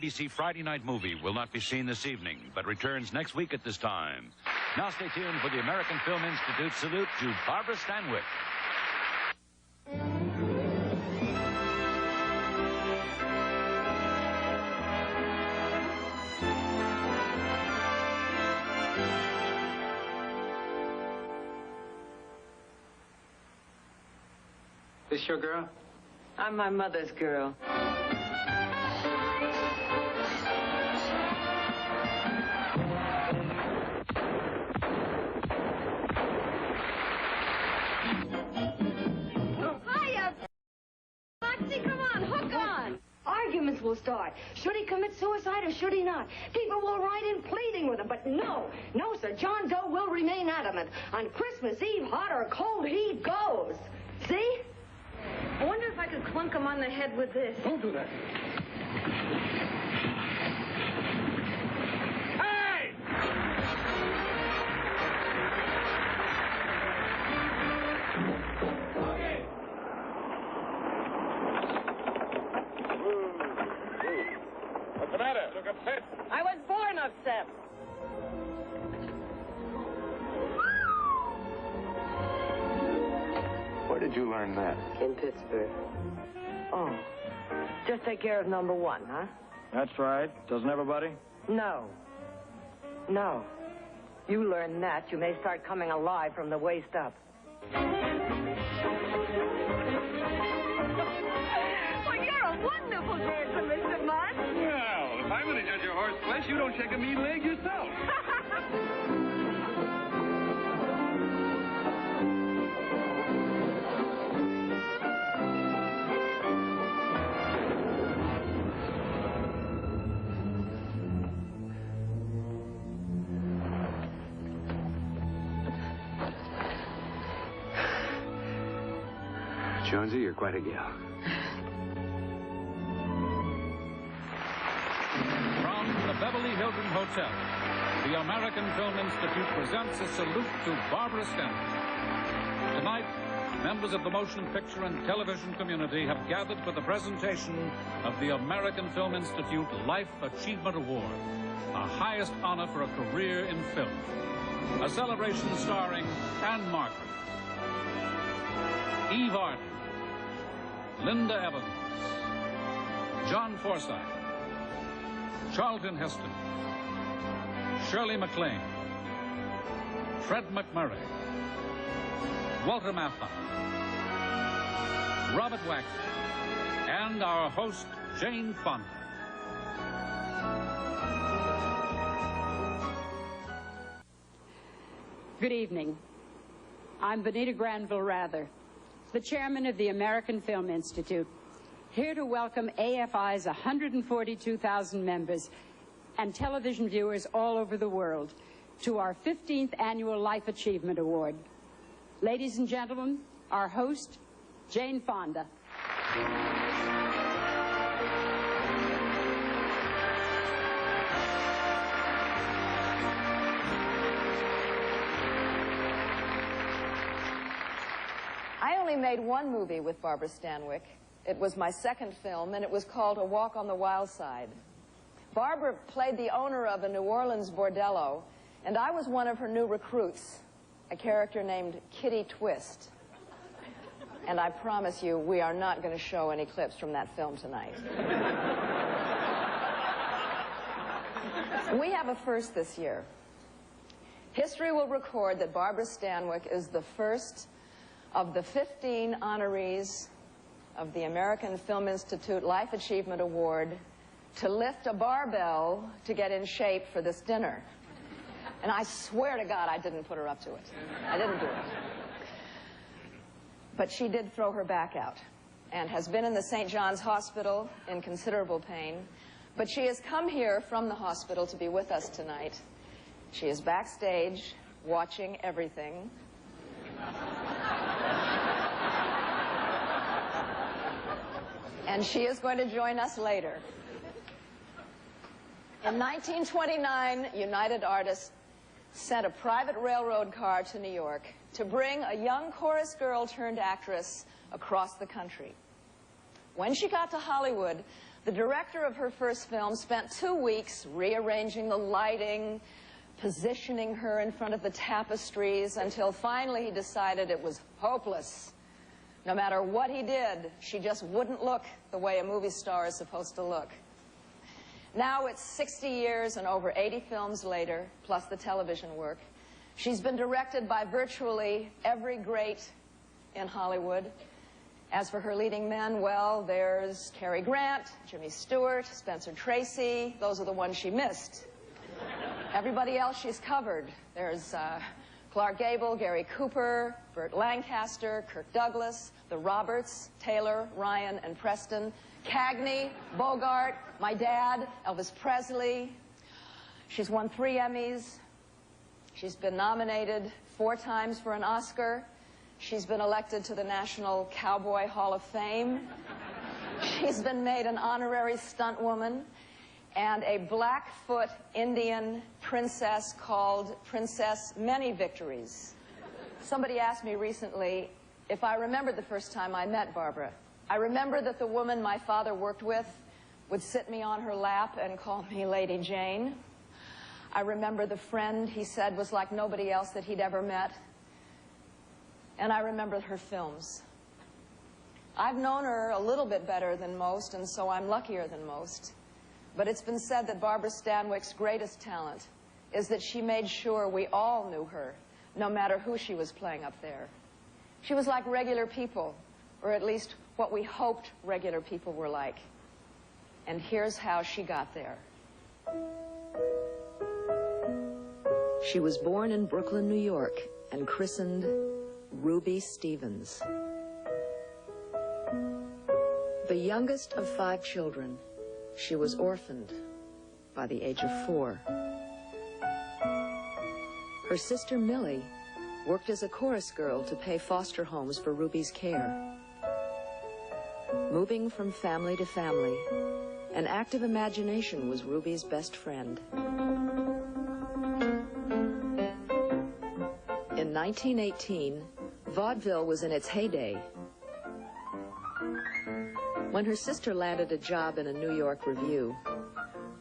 ABC Friday night movie will not be seen this evening, but returns next week at this time. Now stay tuned for the American Film Institute salute to Barbara Stanwyck. This your girl? I'm my mother's girl. Arguments will start. Should he commit suicide or should he not? People will write in pleading with him, but no, sir. John Doe will remain adamant. On Christmas Eve, hot or cold, he goes. See? I wonder if I could clunk him on the head with this. Don't do that. Hey! Okay. What's the matter? Look upset. I was born upset. Where did you learn that? In Pittsburgh. Oh. Just take care of number one, huh? That's right. Doesn't everybody? No. No. You learn that, you may start coming alive from the waist up. Well, you're a wonderful dancer, Mr. Munn. Well, if I'm going to judge your horse flesh, you don't shake a mean leg yourself. Jonesy, you're quite a gal. From the Beverly Hilton Hotel, the American Film Institute presents a salute to Barbara Stanwyck. Tonight, members of the motion picture and television community have gathered for the presentation of the American Film Institute Life Achievement Award, the highest honor for a career in film. A celebration starring Ann-Margret, Eve Arden, Linda Evans, John Forsythe, Charlton Heston, Shirley MacLaine, Fred MacMurray, Walter Matthau, Robert Wagner, and our host, Jane Fonda. Good evening. I'm Benita Granville-Rather, the chairman of the American Film Institute, here to welcome AFI's 142,000 members and television viewers all over the world to our 15th Annual Life Achievement Award. Ladies and gentlemen, our host, Jane Fonda. I only made one movie with Barbara Stanwyck. It was my second film, and it was called A Walk on the Wild Side. Barbara played the owner of a New Orleans bordello, and I was one of her new recruits, a character named Kitty Twist. And I promise you, we are not going to show any clips from that film tonight. We have a first this year. History will record that Barbara Stanwyck is the first of the 15 honorees of the American Film Institute Life Achievement Award to lift a barbell to get in shape for this dinner. And I swear to God I didn't put her up to it. I didn't do it. But she did throw her back out and has been in the St. John's Hospital in considerable pain. But she has come here from the hospital to be with us tonight. She is backstage watching everything. And she is going to join us later. In 1929, United Artists sent a private railroad car to New York to bring a young chorus girl turned actress across the country. When she got to Hollywood, the director of her first film spent 2 weeks rearranging the lighting, positioning her in front of the tapestries, until finally he decided it was hopeless. No matter what he did, she just wouldn't look the way a movie star is supposed to look. Now it's 60 years and over 80 films later, plus the television work. She's been directed by virtually every great in Hollywood. As for her leading men, well, there's Cary Grant, Jimmy Stewart, Spencer Tracy. Those are the ones she missed. Everybody else she's covered. There's Clark Gable, Gary Cooper, Burt Lancaster, Kirk Douglas, the Roberts, Taylor, Ryan, and Preston, Cagney, Bogart, my dad, Elvis Presley. She's won 3 Emmys. She's been nominated 4 times for an Oscar. She's been elected to the National Cowboy Hall of Fame. She's been made an honorary stunt woman and a Blackfoot Indian princess called Princess Many Victories. Somebody asked me recently if I remembered the first time I met Barbara. I remember that the woman my father worked with would sit me on her lap and call me Lady Jane. I remember the friend he said was like nobody else that he'd ever met. And I remember her films. I've known her a little bit better than most, and so I'm luckier than most. But it's been said that Barbara Stanwyck's greatest talent is that she made sure we all knew her, no matter who she was playing up there. She was like regular people, or at least what we hoped regular people were like. And here's how she got there. She was born in Brooklyn, New York, and christened Ruby Stevens. The youngest of 5 children, she was orphaned by the age of 4. Her sister Millie worked as a chorus girl to pay foster homes for Ruby's care. Moving from family to family, an active imagination was Ruby's best friend. In 1918, vaudeville was in its heyday. When her sister landed a job in a New York revue,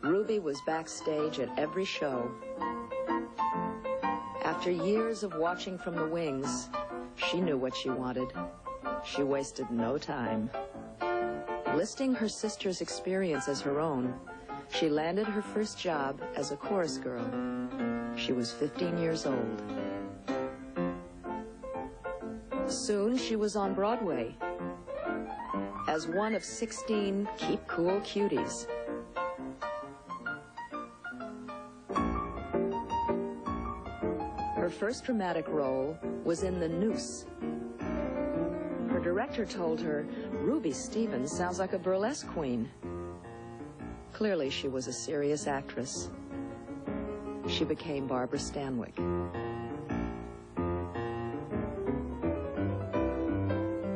Ruby was backstage at every show. After years of watching from the wings, she knew what she wanted. She wasted no time. Listing her sister's experience as her own, she landed her first job as a chorus girl. She was 15 years old. Soon she was on Broadway as one of 16 Keep Cool cuties. Her first dramatic role was in The Noose. Her director told her, "Ruby Stevens sounds like a burlesque queen." Clearly, she was a serious actress. She became Barbara Stanwyck.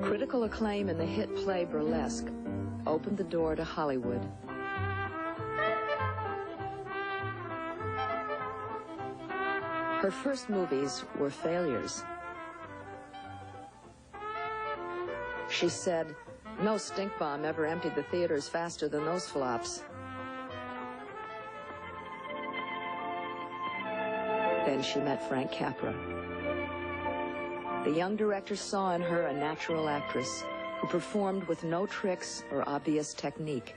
Critical acclaim in the hit play Burlesque opened the door to Hollywood. Her first movies were failures. She said, "No stink bomb ever emptied the theaters faster than those flops." Then she met Frank Capra. The young director saw in her a natural actress who performed with no tricks or obvious technique.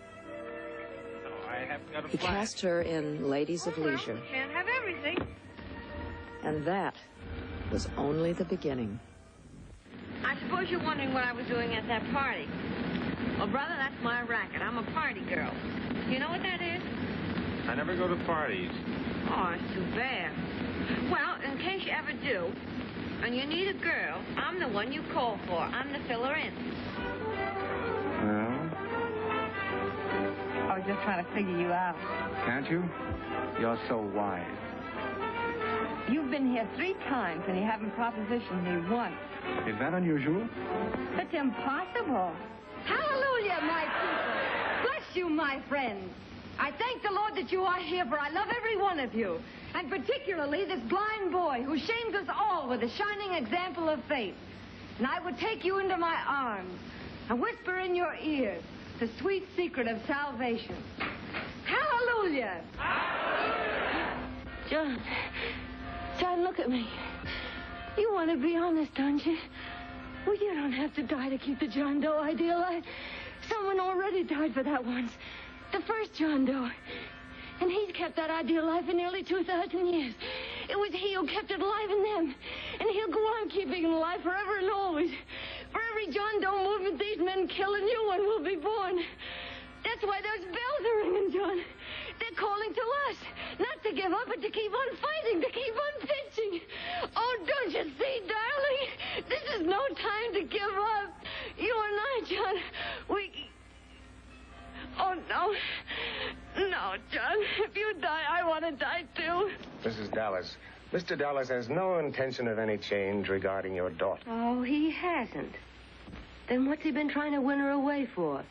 He cast her in Ladies of Leisure. Can't have everything. And that was only the beginning. I suppose you're wondering what I was doing at that party. Well, brother, that's my racket. I'm a party girl. You know what that is? I never go to parties. Oh, it's too bad. Well, in case you ever do, and you need a girl, I'm the one you call for. I'm the filler-in. Well, I was just trying to figure you out. can't you? You're so wise. You've been here 3 times and you haven't propositioned me once. Is that unusual? It's impossible. Hallelujah, my people. Bless you, my friends. I thank the Lord that you are here, for I love every one of you. And particularly this blind boy who shames us all with a shining example of faith. And I would take you into my arms and whisper in your ears, the sweet secret of salvation. Hallelujah! John, look at me. You want to be honest, don't you? Well, you don't have to die to keep the John Doe ideal alive. Someone already died for that once. The first John Doe. And he's kept that ideal alive for nearly 2,000 years. It was he who kept it alive in them. And he'll go on keeping it alive forever and always. For every John Doe movement these men kill, a new one will be born. That's why those bells are ringing, John. They're calling to us. Not to give up, but to keep on fighting, to keep on pitching. Oh, don't you see, darling? This is no time to give up. You and I, John, Oh, no. No, John. If you die, I want to die, too. Mrs. Dallas, Mr. Dallas has no intention of any change regarding your daughter. Oh, he hasn't. Then what's he been trying to win her away for?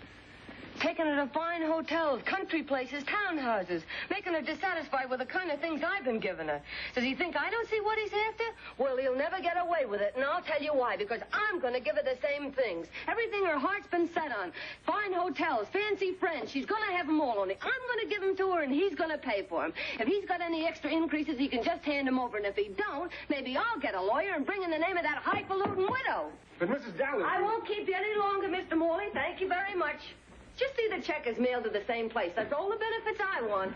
Taking her to fine hotels, country places, townhouses, making her dissatisfied with the kind of things I've been giving her. Does he think I don't see what he's after? Well, he'll never get away with it, and I'll tell you why. Because I'm going to give her the same things. Everything her heart's been set on. Fine hotels, fancy friends. She's going to have them all. Only I'm going to give them to her, and he's going to pay for them. If he's got any extra increases, he can just hand them over. And if he don't, maybe I'll get a lawyer and bring in the name of that highfalutin widow. But Mrs. Dallas... I won't keep you any longer, Mr. Morley. Thank you very much. Just see the check is mailed to the same place. That's all the benefits I want.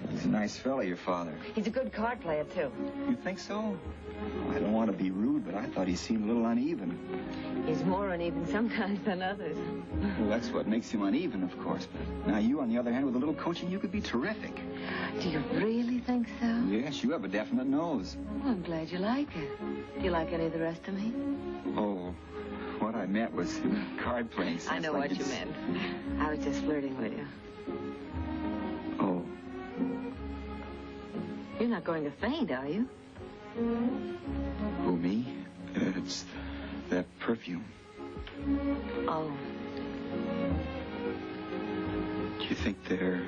He's a nice fella, your father. He's a good card player, too. You think so? I don't want to be rude, but I thought he seemed a little uneven. He's more uneven sometimes than others. Well, that's what makes him uneven, of course. But now you, on the other hand, with a little coaching, you could be terrific. Do you really think so? Yes, you have a definite nose. Well, I'm glad you like it. Do you like any of the rest of me? Oh, what I meant was card playing. I know what you meant. I was just flirting with you. Oh. You're not going to faint, are you? Who, me? It's that perfume. Oh. Do you think they're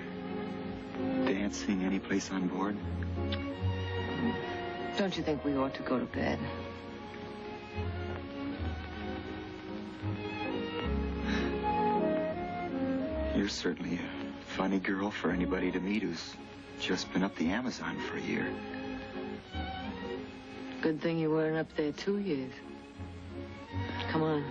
dancing any place on board? Don't you think we ought to go to bed? You're certainly a funny girl for anybody to meet who's just been up the Amazon for a year. Good thing you weren't up there 2 years. Come on.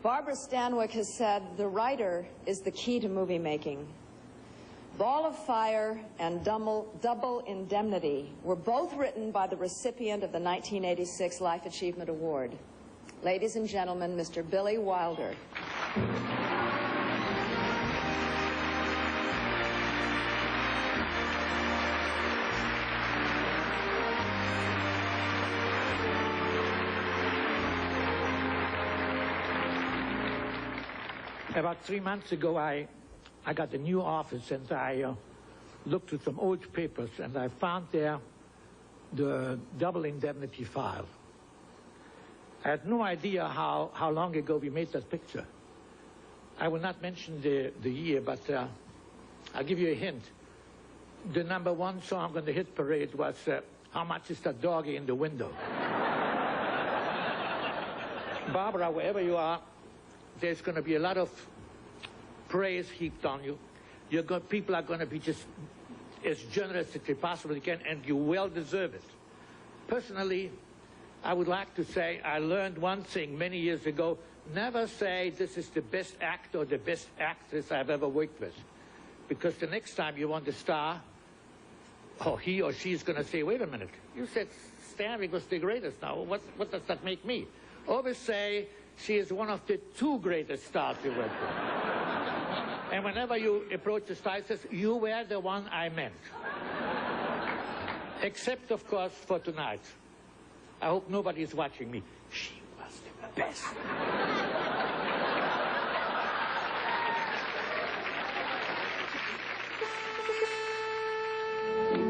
Barbara Stanwyck has said the writer is the key to movie making. Ball of Fire and Double Indemnity were both written by the recipient of the 1986 Life Achievement Award. Ladies and gentlemen, Mr. Billy Wilder. About 3 months ago, I got a new office, and I looked through some old papers, and I found there the double indemnity file. I had no idea how long ago we made that picture. I will not mention the year, but I'll give you a hint. The #1 song on the hit parade was How Much Is That Doggy in the Window? Barbara, wherever you are, there's going to be a lot of praise heaped on you. People are going to be just as generous as they possibly can, and you well deserve it. Personally, I would like to say I learned one thing many years ago. Never say this is the best actor or the best actress I've ever worked with. Because the next time you want to star, he or she is going to say, wait a minute, you said Stanwyck was the greatest. Now, what does that make me? Always say, she is one of the 2 greatest stars you work with. And whenever you approach the star, it says, you were the one I meant. Except, of course, for tonight. I hope nobody is watching me. She was the best.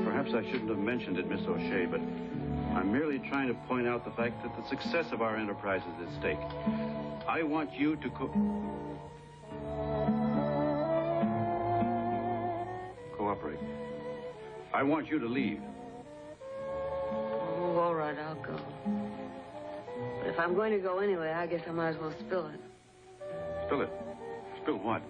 Perhaps I shouldn't have mentioned it, Miss O'Shea, but I'm merely trying to point out the fact that the success of our enterprise is at stake. I want you to cooperate. I want you to leave. Oh, all right, I'll go. But if I'm going to go anyway, I guess I might as well spill it. Spill it? Spill what?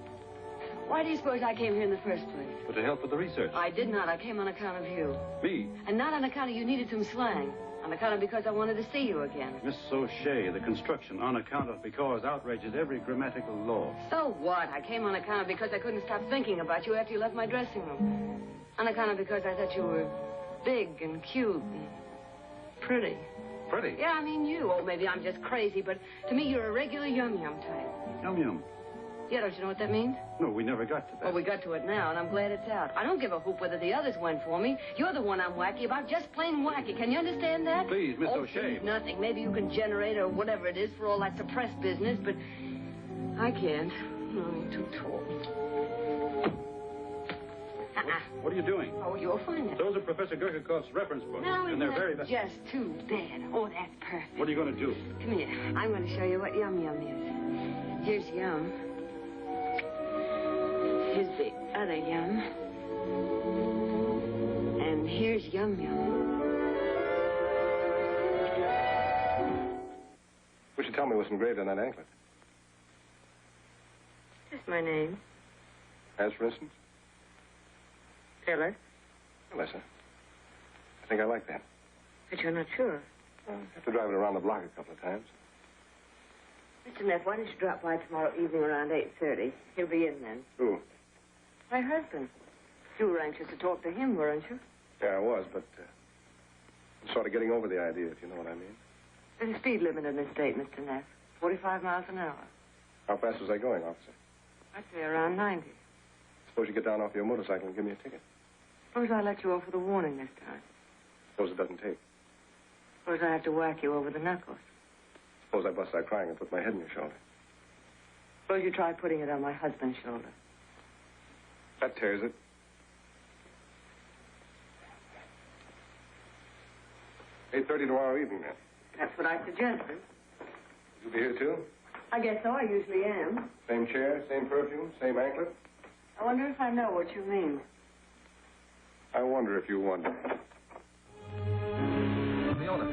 Why do you suppose I came here in the first place? But to help with the research. I did not. I came on account of you. Me? And not on account of you needed some slang. On account of because I wanted to see you again. Miss O'Shea, the construction on account of because outrages every grammatical law. So what? I came on account of because I couldn't stop thinking about you after you left my dressing room. On account of because I thought you were big and cute and pretty. Pretty? Yeah, I mean you. Oh, maybe I'm just crazy, but to me you're a regular yum-yum type. Yum-yum? Yeah, don't you know what that means? No, we never got to that. Well, we got to it now, and I'm glad it's out. I don't give a hoop whether the others went for me. You're the one I'm wacky about, just plain wacky. Can you understand that? Please, Miss Oh, O'Shea. please, nothing. Maybe you can generate or whatever it is for all that suppressed business, but I can't. I'm too tall. What are you doing? Oh, you'll find it. Those are Professor Gurkakoff's reference books. No, and they're very it's just too bad. Oh, that's perfect. What are you going to do? Come here. I'm going to show you what yum-yum is. Here's yum. Here's the other yum. And here's yum-yum. What you tell me was engraved on that anklet? Just my name. As for instance? Phyllis. Melissa. I think I like that. But you're not sure. Well, I have to drive it around the block a couple of times. Mr. Neff, why don't you drop by tomorrow evening around 8:30? He'll be in then. Who? My husband. You were anxious to talk to him, weren't you? Yeah, I was, but I'm sort of getting over the idea, if you know what I mean. There's a speed limit in this state, Mr. Neff. 45 miles an hour. How fast was I going, officer? I'd say around 90. Suppose you get down off your motorcycle and give me a ticket. Suppose I let you off with a warning this time. Suppose it doesn't take. Suppose I have to whack you over the knuckles. Suppose I bust out crying and put my head on your shoulder. Suppose you try putting it on my husband's shoulder. That tears it. $8:30 tomorrow evening, then. That's what I suggested. You'll be here, too? I guess so. I usually am. Same chair, same perfume, same anklet? I wonder if I know what you mean. I wonder if you wonder. Leona.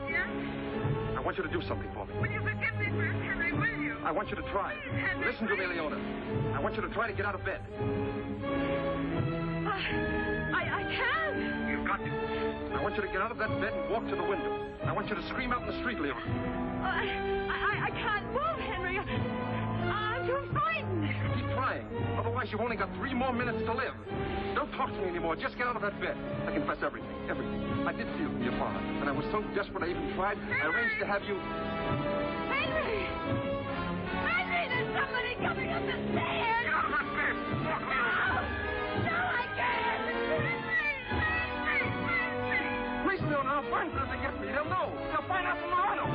Yes? I want you to do something for me. Will you forgive me first, Henry, will you? I want you to try. Please, Henry, Listen to me, Leona. I want you to try to get out of bed. I can. You've got to. I want you to get out of that bed and walk to the window. I want you to scream out in the street, Leona. I can't move, Henry. I'm too frightened. Keep trying. Otherwise, you've only got 3 more minutes to live. Don't talk to me anymore. Just get out of that bed. I confess everything. Everything. I did steal from your father, and I was so desperate I even tried. I arranged to have you... Henry! Henry, there's somebody coming up the stairs! Get out of that bed! Walk, Leona! No, I can't! Henry! Please, Leona, I'll find them if they get me. They'll know. They'll find out tomorrow.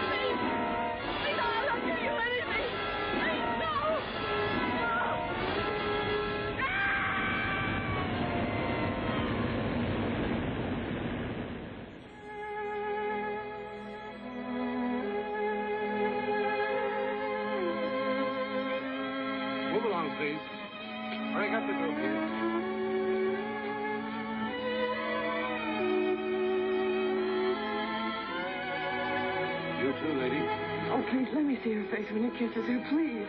Please, I'll not give you anything! Please, no! Move along, please. I got the group here. You too, lady. Oh, please, let me see her face when he kisses her, please.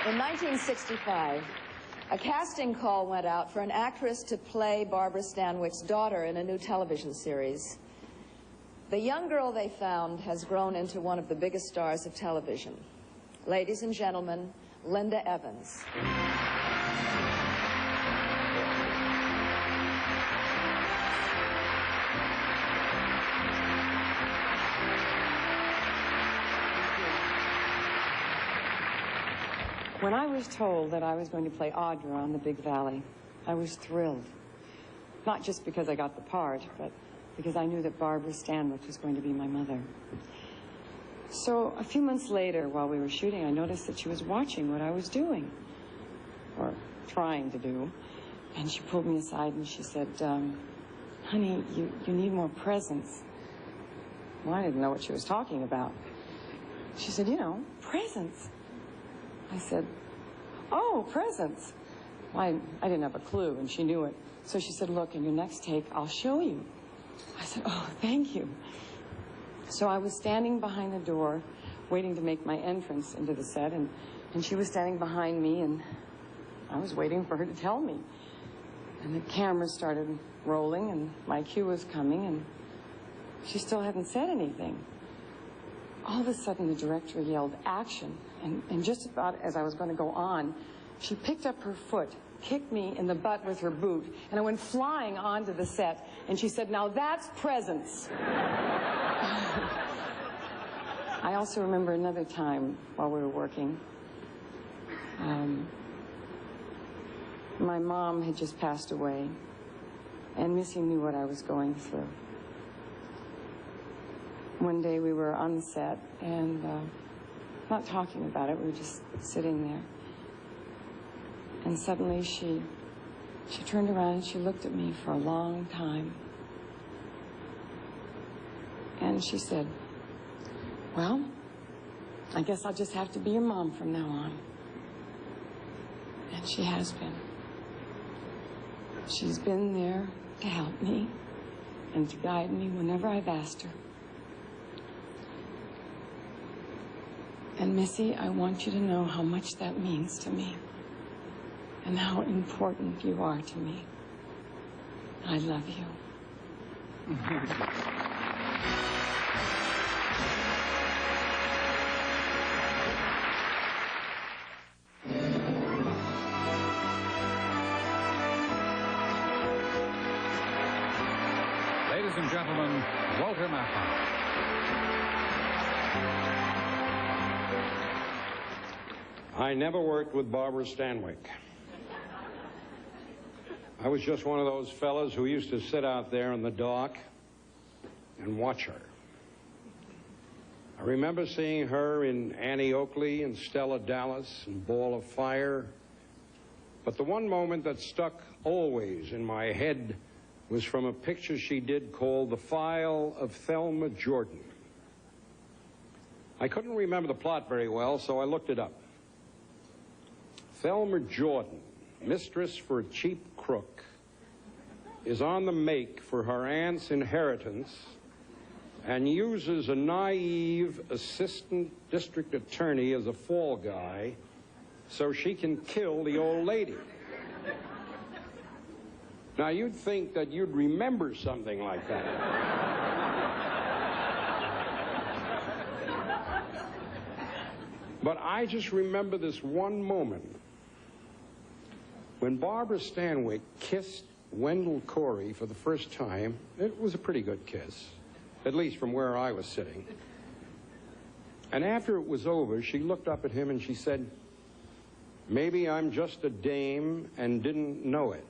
In 1965, a casting call went out for an actress to play Barbara Stanwyck's daughter in a new television series. The young girl they found has grown into one of the biggest stars of television. Ladies and gentlemen, Linda Evans. When I was told that I was going to play Audra on The Big Valley, I was thrilled. Not just because I got the part, but because I knew that Barbara Stanwyck was going to be my mother. So a few months later, while we were shooting, I noticed that she was watching what I was doing, or trying to do. And she pulled me aside and she said, honey, you need more presence. Well, I didn't know what she was talking about. She said, you know, presence. I said, oh, presents. Well, I didn't have a clue, and she knew it. So she said, look, in your next take, I'll show you. I said, oh, thank you. So I was standing behind the door, waiting to make my entrance into the set, and she was standing behind me, and I was waiting for her to tell me. And the camera started rolling, and my cue was coming, and she still hadn't said anything. All of a sudden, the director yelled, action. And just about as I was going to go on, she picked up her foot, kicked me in the butt with her boot, and I went flying onto the set. And she said, now that's presence. I also remember another time while we were working. My mom had just passed away, and Missy knew what I was going through. One day we were on the set, and not talking about it, we were just sitting there. And suddenly she turned around and she looked at me for a long time. And she said, well, I guess I'll just have to be your mom from now on. And she has been. She's been there to help me and to guide me whenever I've asked her. And Missy, I want you to know how much that means to me and how important you are to me. I love you. Ladies and gentlemen, Walter Matthau. I never worked with Barbara Stanwyck. I was just one of those fellas who used to sit out there in the dark and watch her. I remember seeing her in Annie Oakley and Stella Dallas and Ball of Fire. But the one moment that stuck always in my head was from a picture she did called The File of Thelma Jordan. I couldn't remember the plot very well, so I looked it up. Thelma Jordan, mistress for a cheap crook, is on the make for her aunt's inheritance and uses a naive assistant district attorney as a fall guy so she can kill the old lady. Now, you'd think that you'd remember something like that. But I just remember this one moment. When Barbara Stanwyck kissed Wendell Corey for the first time, it was a pretty good kiss, at least from where I was sitting. And after it was over, she looked up at him and she said, maybe I'm just a dame and didn't know it.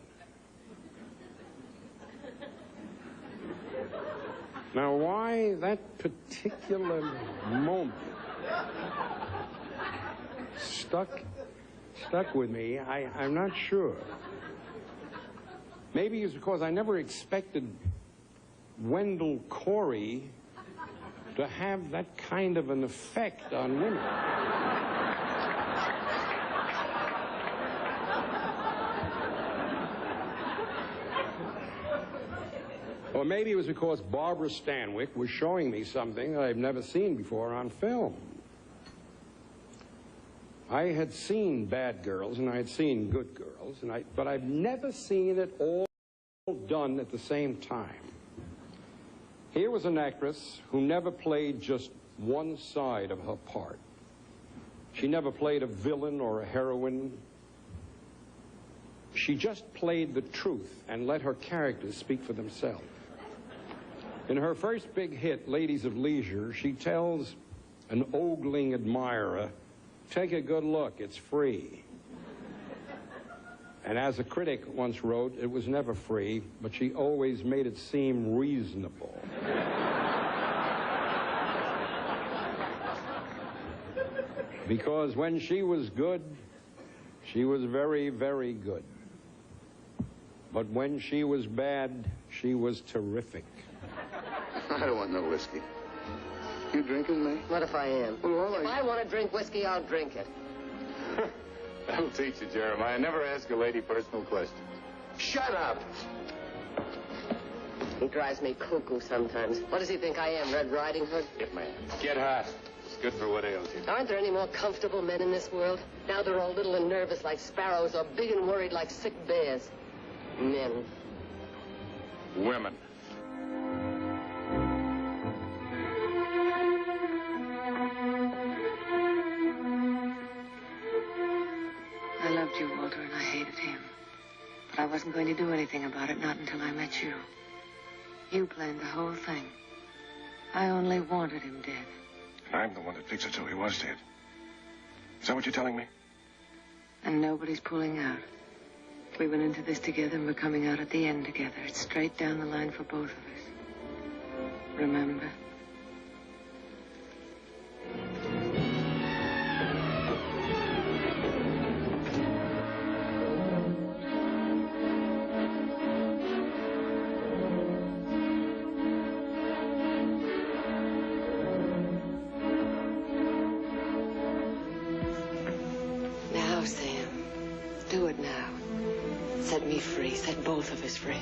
Now, why that particular moment stuck with me, I'm not sure. Maybe it's because I never expected Wendell Corey to have that kind of an effect on women. Or maybe it was because Barbara Stanwyck was showing me something that I've never seen before on film. I had seen bad girls and I had seen good girls, but I've never seen it all done at the same time. Here was an actress who never played just one side of her part. She never played a villain or a heroine. She just played the truth and let her characters speak for themselves. In her first big hit, Ladies of Leisure, she tells an ogling admirer, "Take a good look, it's free." And as a critic once wrote, it was never free, but she always made it seem reasonable. Because when she was good, she was very, very good. But when she was bad, she was terrific. I don't want no whiskey. You drinking, May? What if I am? Well, if I want to drink whiskey, I'll drink it. That'll teach you, Jeremiah. Never ask a lady personal questions. Shut up! He drives me cuckoo sometimes. What does he think I am, Red Riding Hood? Get man. Get hot. It's good for what ails you. Aren't there any more comfortable men in this world? Now they're all little and nervous like sparrows or big and worried like sick bears. Men. Women. I loved you, Walter, and I hated him. But I wasn't going to do anything about it, not until I met you. You planned the whole thing. I only wanted him dead. And I'm the one that fixed it so he was dead. Is that what you're telling me? And nobody's pulling out. We went into this together and we're coming out at the end together. It's straight down the line for both of us. Remember? Now, Sam. Do it now. Set me free. Set both of us free.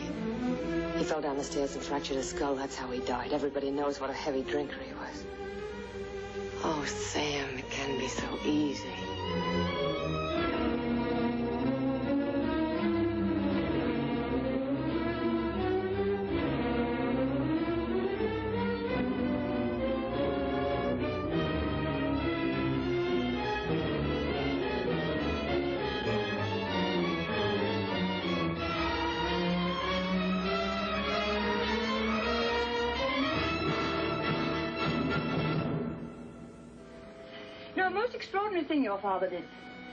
He fell down the stairs and fractured his skull. That's how he died. Everybody knows what a heavy drinker he was. Oh, Sam, it can be so easy. Extraordinary thing your father did.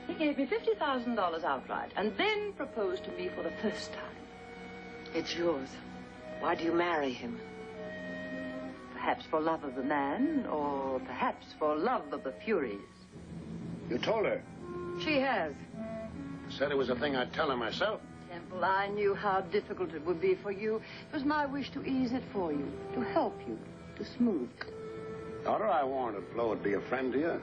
He gave me $50,000 outright and then proposed to me for the first time. It's yours. Why do you marry him? Perhaps for love of the man, or perhaps for love of the Furies. You told her. She has. Said it was a thing I'd tell her myself. Temple, I knew how difficult it would be for you. It was my wish to ease it for you, to help you, to smooth it. Daughter, I warned her Flo would be a friend to you.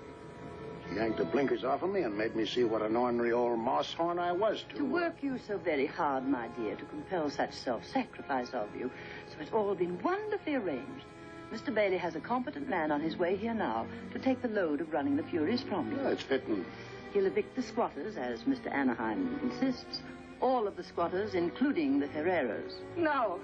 She yanked the blinkers off of me and made me see what an ornery old moss horn I was to her. To work you so very hard, my dear, to compel such self-sacrifice of you. So it's all been wonderfully arranged. Mr. Bailey has a competent man on his way here now to take the load of running the Furies from you. Yeah, it's fitting. He'll evict the squatters, as Mr. Anaheim insists. All of the squatters, including the Herreras. No.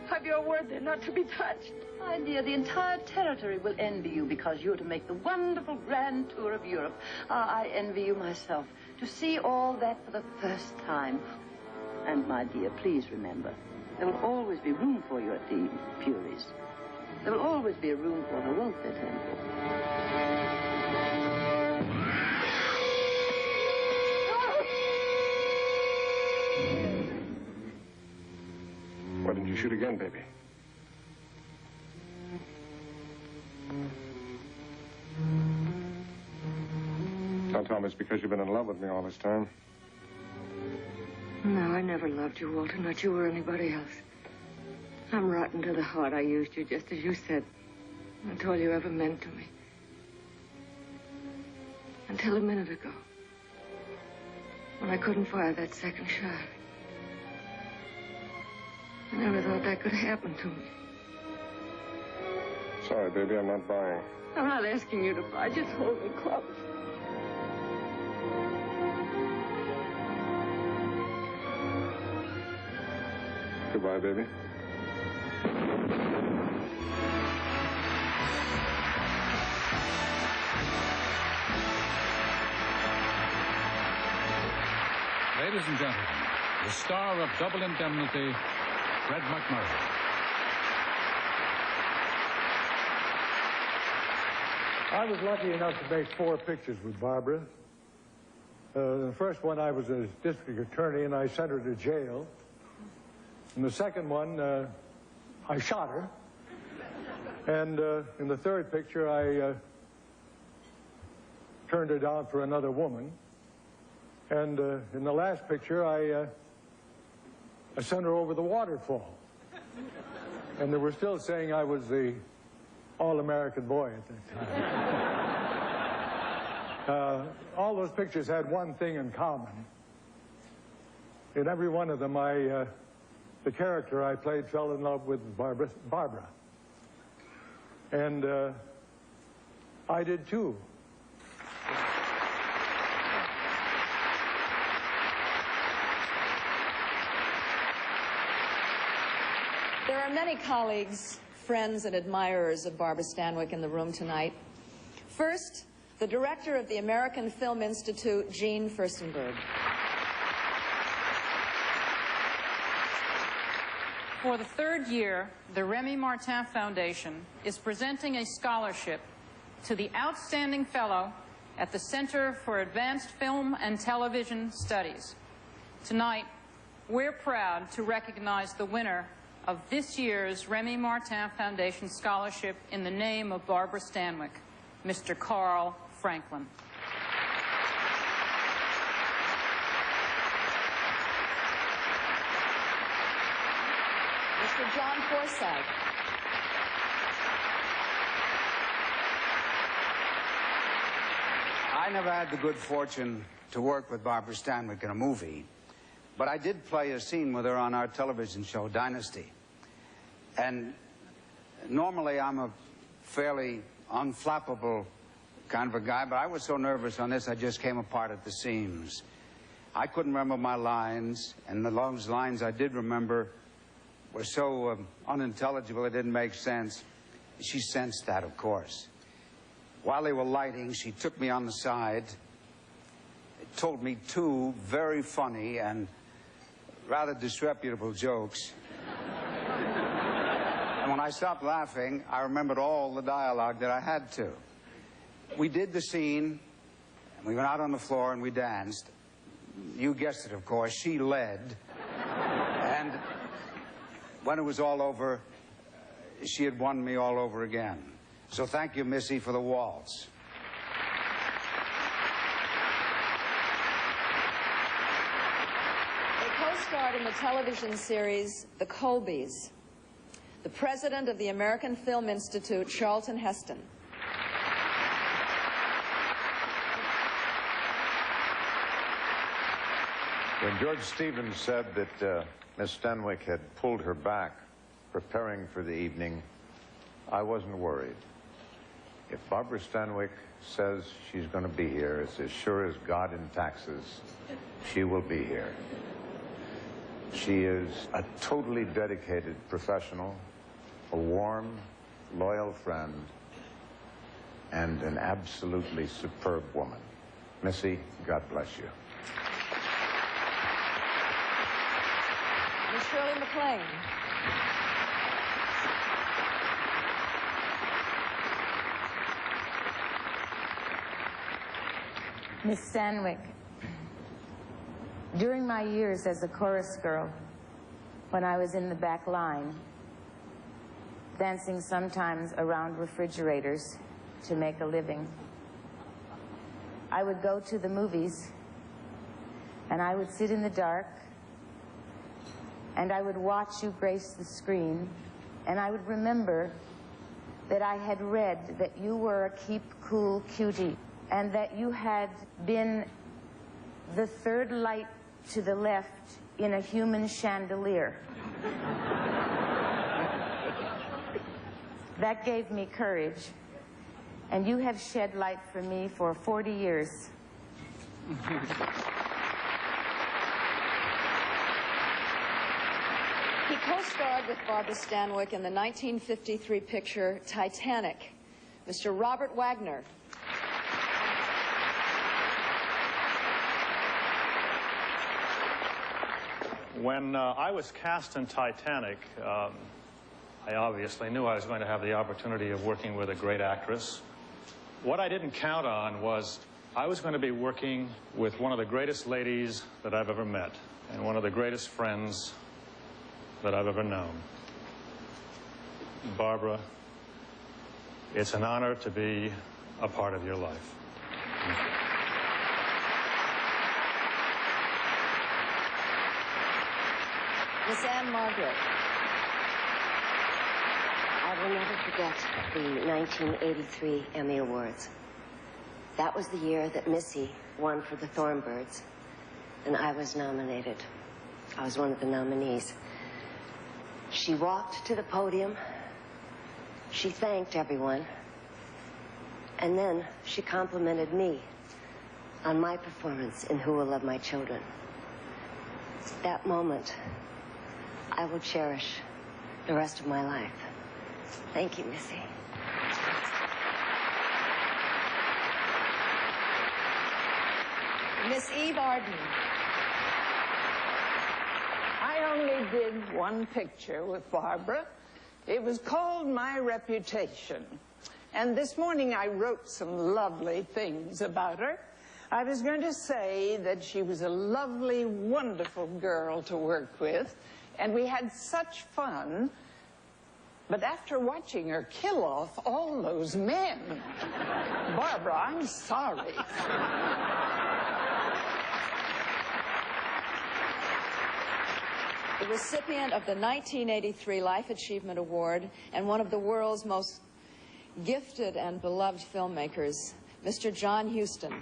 Have your word they're not to be touched. My dear, the entire territory will envy you because you're to make the wonderful grand tour of Europe. I envy you myself, to see all that for the first time. And, my dear, please remember, there will always be room for you at the Furies. There will always be a room for the welfare temple. Why didn't you shoot again, baby? Don't tell me it's because you've been in love with me all this time. No, I never loved you, Walter, not you or anybody else. I'm rotten to the heart. I used you just as you said. That's all you ever meant to me. Until a minute ago, when I couldn't fire that second shot. I never thought that could happen to me. Sorry, baby, I'm not buying. I'm not asking you to buy. Just hold me close. Goodbye, baby. Ladies and gentlemen, the star of Double Indemnity, Fred MacMurray. I was lucky enough to make 4 pictures with Barbara. The first one, I was a district attorney, and I sent her to jail. In the second one, I shot her. And in the third picture, I turned her down for another woman. And in the last picture, I sent her over the waterfall. And they were still saying I was the all-American boy at that time. All those pictures had one thing in common. In every one of them, the character I played fell in love with Barbara. And I did too. There are many colleagues, friends, and admirers of Barbara Stanwyck in the room tonight. First, the director of the American Film Institute, Jean Furstenberg. For the 3rd year, the Remy Martin Foundation is presenting a scholarship to the outstanding fellow at the Center for Advanced Film and Television Studies. Tonight, we're proud to recognize the winner of this year's Remy Martin Foundation Scholarship in the name of Barbara Stanwyck, Mr. Carl Franklin. Mr. John Forsythe. I never had the good fortune to work with Barbara Stanwyck in a movie, but I did play a scene with her on our television show, Dynasty. And normally I'm a fairly unflappable kind of a guy, but I was so nervous on this I just came apart at the seams. I couldn't remember my lines, and those lines I did remember were so unintelligible it didn't make sense. She sensed that, of course. While they were lighting, she took me on the side, told me 2 very funny and rather disreputable jokes. And when I stopped laughing, I remembered all the dialogue that I had to. We did the scene, and we went out on the floor and we danced. You guessed it, of course, she led. And when it was all over, she had won me all over again. So thank you, Missy, for the waltz. They co-starred in the television series The Colbys. The president of the American Film Institute, Charlton Heston. When George Stevens said that Miss Stanwyck had pulled her back, preparing for the evening, I wasn't worried. If Barbara Stanwyck says she's going to be here, it's as sure as God in taxes, she will be here. She is a totally dedicated professional, a warm, loyal friend, and an absolutely superb woman. Missy, God bless you. Miss Shirley MacLaine. Miss Stanwyck, during my years as a chorus girl, when I was in the back line, dancing sometimes around refrigerators to make a living, I would go to the movies and I would sit in the dark and I would watch you grace the screen, and I would remember that I had read that you were a keep cool cutie and that you had been the 3rd light to the left in a human chandelier. That gave me courage, and you have shed light for me for 40 years. He co-starred with Barbara Stanwyck in the 1953 picture Titanic, Mr. Robert Wagner. When I was cast in Titanic, I obviously knew I was going to have the opportunity of working with a great actress. What I didn't count on was I was going to be working with one of the greatest ladies that I've ever met and one of the greatest friends that I've ever known. Barbara, it's an honor to be a part of your life. Thank you. Miss Ann-Margret. I will never forget the 1983 Emmy Awards. That was the year that Missy won for the Thornbirds, and I was nominated. I was one of the nominees. She walked to the podium, she thanked everyone, and then she complimented me on my performance in Who Will Love My Children. That moment, I will cherish the rest of my life. Thank you, Missy. Miss Eve Arden. I only did one picture with Barbara. It was called My Reputation. And this morning I wrote some lovely things about her. I was going to say that she was a lovely, wonderful girl to work with, and we had such fun. But after watching her kill off all those men, Barbara, I'm sorry. The recipient of the 1983 Life Achievement Award and one of the world's most gifted and beloved filmmakers, Mr. John Huston.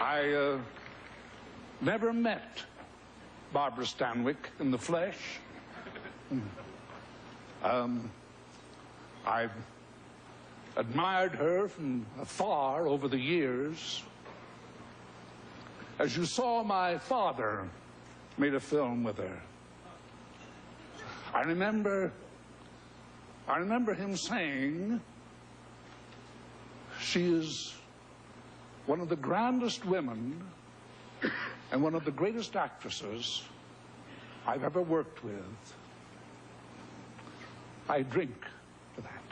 I never met Barbara Stanwyck in the flesh. I've admired her from afar over the years. As you saw, my father made a film with her. I remember him saying, she is one of the grandest women and one of the greatest actresses I've ever worked with. I drink to that.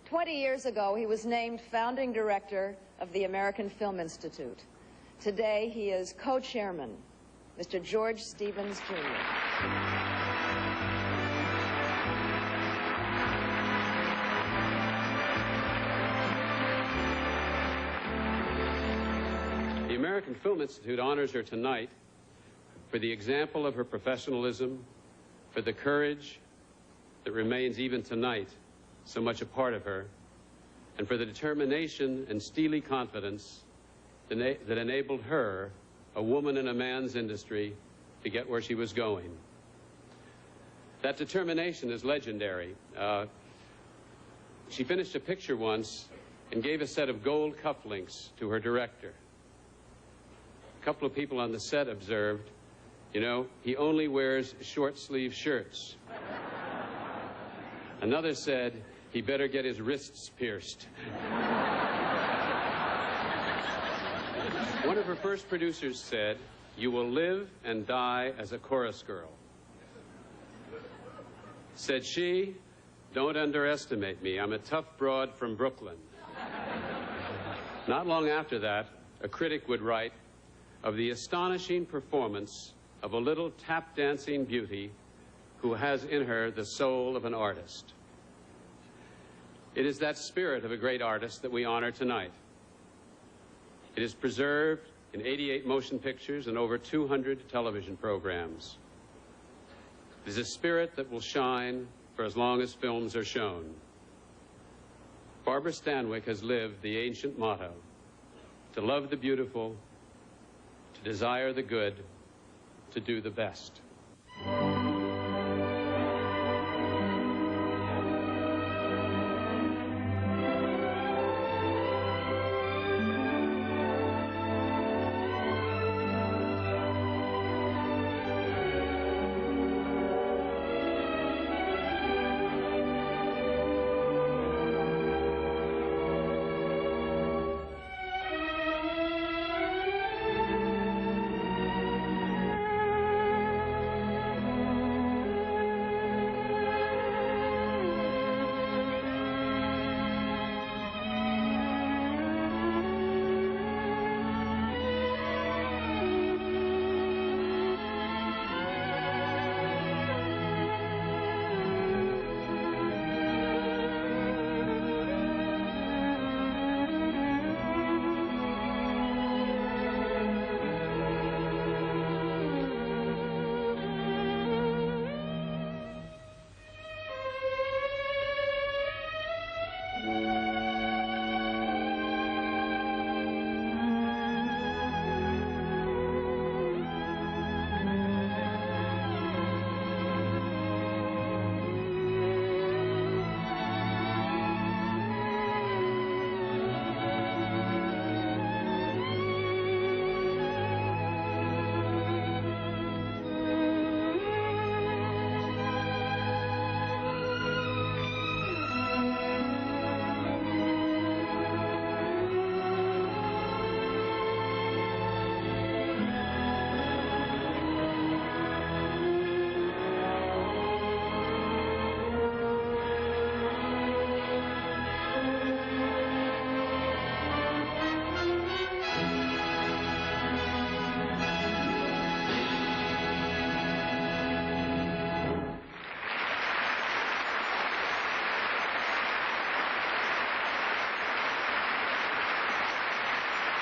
20 years ago, he was named founding director of the American Film Institute. Today, he is co-chairman, Mr. George Stevens, Jr. The American Film Institute honors her tonight for the example of her professionalism, for the courage that remains even tonight so much a part of her, and for the determination and steely confidence that enabled her, a woman in a man's industry, to get where she was going. That determination is legendary. She finished a picture once and gave a set of gold cufflinks to her director. A couple of people on the set observed, you know, he only wears short-sleeve shirts. Another said, he better get his wrists pierced. One of her first producers said, you will live and die as a chorus girl. Said she, don't underestimate me. I'm a tough broad from Brooklyn. Not long after that, a critic would write of the astonishing performance of a little tap-dancing beauty who has in her the soul of an artist. It is that spirit of a great artist that we honor tonight. It is preserved in 88 motion pictures and over 200 television programs. It is a spirit that will shine for as long as films are shown. Barbara Stanwyck has lived the ancient motto, to love the beautiful, to desire the good, to do the best.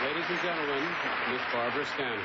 Ladies and gentlemen, Miss Barbara Stanwyck.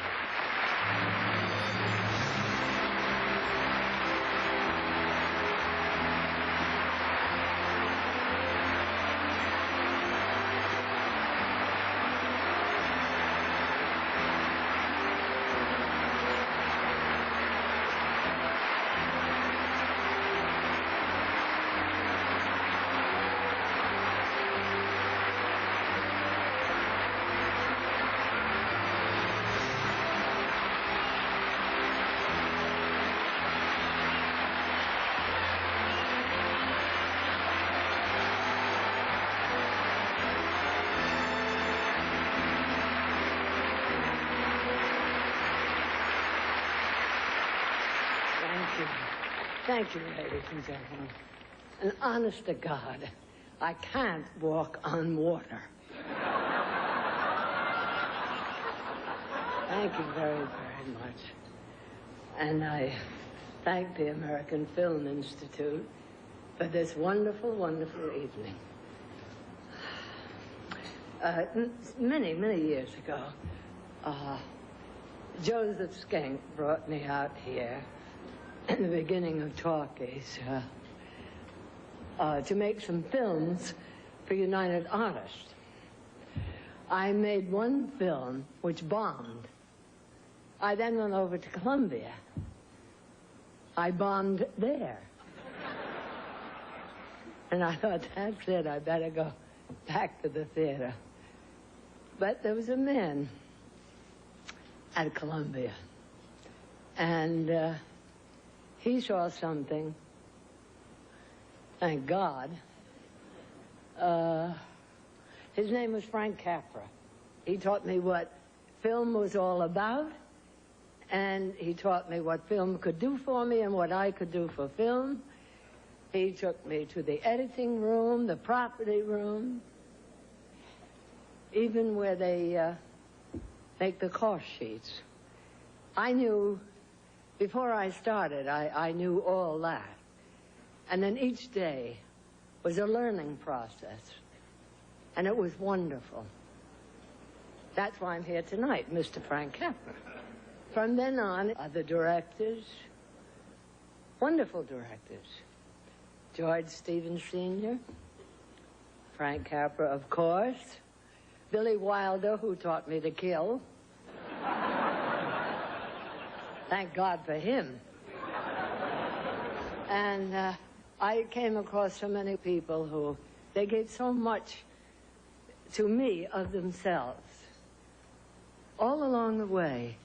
Thank you, ladies and gentlemen. And honest to God, I can't walk on water. Thank you very, very much. And I thank the American Film Institute for this wonderful, wonderful evening. Many, many years ago, Joseph Skink brought me out here in the beginning of talkies to make some films for United Artists. I made one film which bombed. I then went over to Columbia. I bombed there. And I thought, that's it, I better go back to the theater. But there was a man at Columbia, and he saw something, thank God. His name was Frank Capra. He taught me what film was all about, and he taught me what film could do for me and what I could do for film. He took me to the editing room, the property room, even where they make the cost sheets. I knew, before I started, I knew all that. And then each day was a learning process. And it was wonderful. That's why I'm here tonight, Mr. Frank Capra. From then on, other directors, wonderful directors. George Stevens Sr., Frank Capra, of course, Billy Wilder, who taught me to kill. Thank God for him. And I came across so many people who, they gave so much to me of themselves. All along the way,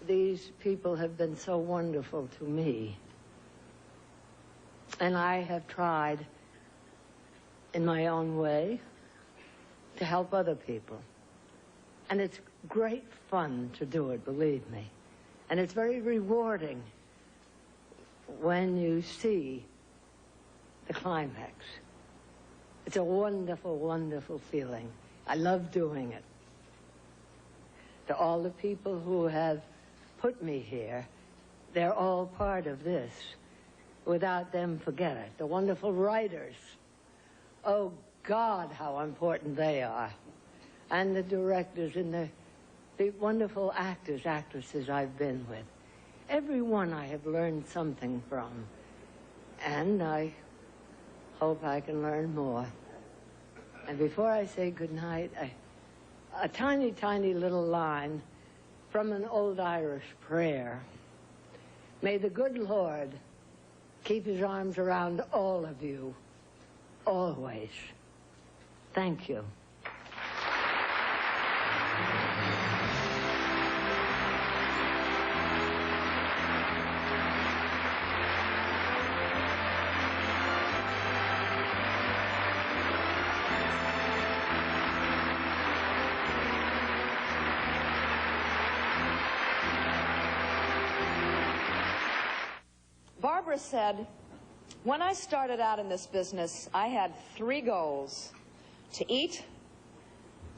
these people have been so wonderful to me. And I have tried, in my own way, to help other people. And it's great fun to do it, believe me. And it's very rewarding when you see the climax. It's a wonderful, wonderful feeling. I love doing it. To all the people who have put me here, they're all part of this. Without them, forget it. The wonderful writers. Oh, God, how important they are. And the directors and the wonderful actors, actresses I've been with. Every one I have learned something from. And I hope I can learn more. And before I say goodnight, a tiny, tiny little line from an old Irish prayer. May the good Lord keep his arms around all of you, always. Thank you. Barbara said, when I started out in this business, I had 3 goals: to eat,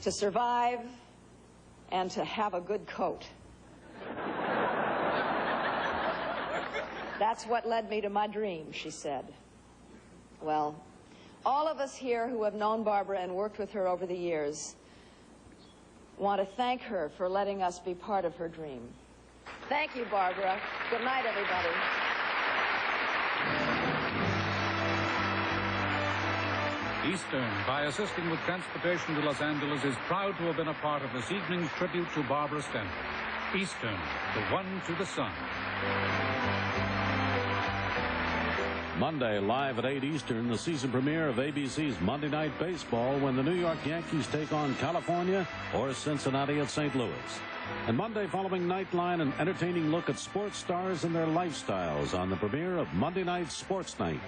to survive, and to have a good coat. That's what led me to my dream, she said. Well, all of us here who have known Barbara and worked with her over the years want to thank her for letting us be part of her dream. Thank you, Barbara. Good night, everybody. Eastern, by assisting with transportation to Los Angeles, is proud to have been a part of this evening's tribute to Barbara Stanwyck. Eastern, the one to the sun. Monday, live at 8 Eastern, the season premiere of ABC's Monday Night Baseball, when the New York Yankees take on California or Cincinnati at St. Louis. And Monday, following Nightline, an entertaining look at sports stars and their lifestyles on the premiere of Monday Night Sports Night.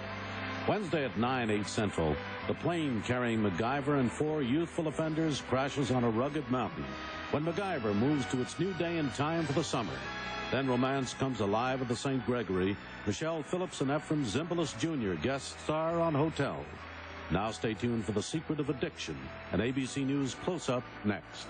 Wednesday at 9, 8 Central, the plane carrying MacGyver and 4 youthful offenders crashes on a rugged mountain when MacGyver moves to its new day and time for the summer. Then romance comes alive at the St. Gregory. Michelle Phillips and Ephraim Zimbalist Jr. guest star on Hotel. Now stay tuned for The Secret of Addiction, an ABC News close-up next.